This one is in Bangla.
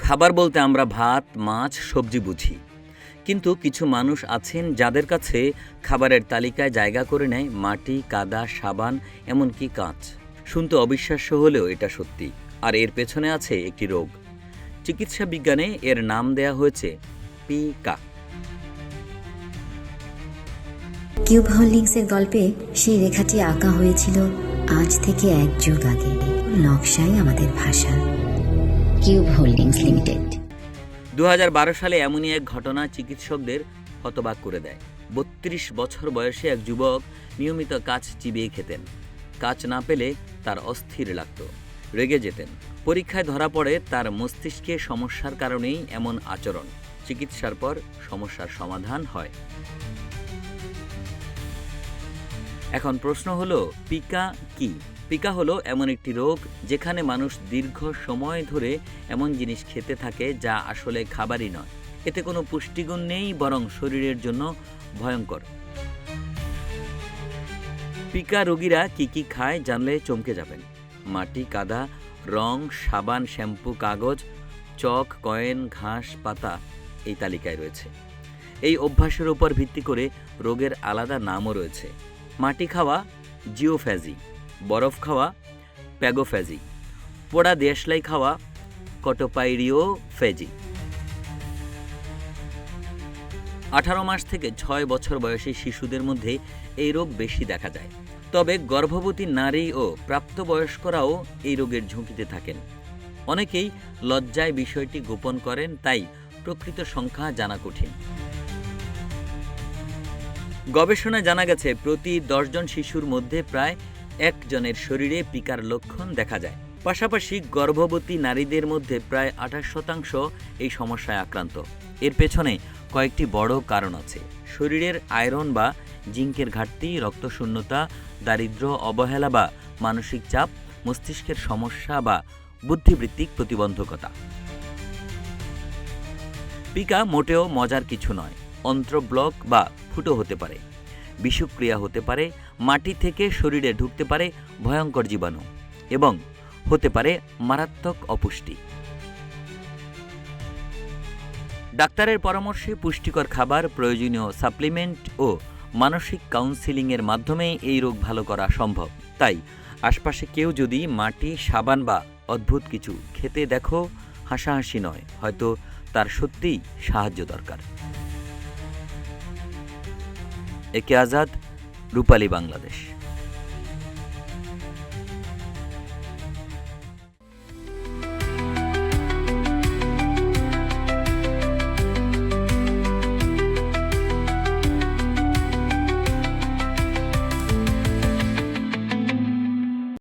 খাবার বলতে আমরা ভাত, মাছ, সবজি বুঝি। কিন্তু কিছু মানুষ আছেন যাদের কাছে খাবারের তালিকায় জায়গা করে নেয় মাটি, কাদা, সাবান, এমনকি কাঁচ। শুনতে অবিশ্বাস্য হলেও এটা সত্যি। আর এর পেছনে আছে একটি রোগ। চিকিৎসা বিজ্ঞানে এর নাম দেয়া হয়েছে পিকা। কিউব হোল্ডিংসের গল্পে সেই রেখাটি আঁকা হয়েছিল আজ থেকে 1 যুগ আগে। নকশাই আমাদের ভাষা। Cube holdings limited. 2012 সালে এমনই এক ঘটনা চিকিৎসকদের হতবাক করে দেয়। 32 বছর বয়সে এক যুবক নিয়মিত কাঁচ চিবিয়ে খেতেন। কাঁচ না পেলে তার অস্থির লাগত, রেগে যেতেন। পরীক্ষায় ধরা পড়ে তার মস্তিষ্কে সমস্যার কারণেই এমন আচরণ। চিকিৎসার পর সমস্যার সমাধান হয়। এখন প্রশ্ন হলো, পিকা কি? পিকা হলো এমন একটি রোগ যেখানে মানুষ দীর্ঘ সময় ধরে এমন জিনিস খেতে থাকে যা আসলে খাবারই নয়। এতে কোনো পুষ্টিগুণ নেই, বরং শরীরের জন্য ভয়ঙ্কর। পিকা রোগীরা কি খায় জানলে চমকে যাবেন। মাটি, কাদা, রং, সাবান, শ্যাম্পু, কাগজ, চক, কয়েন, ঘাস, পাতা এই তালিকায় রয়েছে। এই অভ্যাসের উপর ভিত্তি করে রোগের আলাদা নামও রয়েছে। মাটি খাওয়া জিওফ্যাজি, বরফ খাওয়া প্যাগোফ্যাজি, পোড়া দেশলাই খাওয়া কটোপাইরিওফ্যাজি। 18 মাস থেকে 6 বছর বয়সী শিশুদের মধ্যে এই রোগ বেশি দেখা যায়। তবে গর্ভবতী নারী ও প্রাপ্তবয়স্করাও এই রোগের ঝুঁকিতে থাকেন। অনেকেই লজ্জায় বিষয়টি গোপন করেন, তাই প্রকৃত সংখ্যা জানা কঠিন। গবেষণায় জানা গেছে প্রতি 10 জন শিশুর মধ্যে প্রায় 1 জনের শরীরে পিকার লক্ষণ দেখা যায়। পাশাপাশি গর্ভবতী নারীদের মধ্যে প্রায় 28% এই সমস্যায় আক্রান্ত। এর পেছনে কয়েকটি বড় কারণ আছে। শরীরের আয়রন বা জিঙ্কের ঘাটতি, রক্তশূন্যতা, দারিদ্র্য, অবহেলা বা মানসিক চাপ, মস্তিষ্কের সমস্যা বা বুদ্ধিবৃত্তিক প্রতিবন্ধকতা। পিকা মোটেও মজার কিছু নয়। অন্ত্র ব্লক বা ফুটো হতে পারে, বিষক্রিয়া হতে পারে, মাটি থেকে শরীরে ঢুকতে পারে ভয়ঙ্কর জীবাণু এবং হতে পারে মারাত্মক অপুষ্টি। ডাক্তারের পরামর্শে পুষ্টিকর খাবার, প্রয়োজনীয় সাপ্লিমেন্ট ও মানসিক কাউন্সেলিংয়ের মাধ্যমে এই রোগ ভালো করা সম্ভব। তাই আশপাশে কেউ যদি মাটি, সাবান বা অদ্ভুত কিছু খেতে দেখো, হাসাহাসি নয়, হয়তো তার সত্যিই সাহায্য দরকার। একে আজাদ, রূপালী বাংলাদেশ।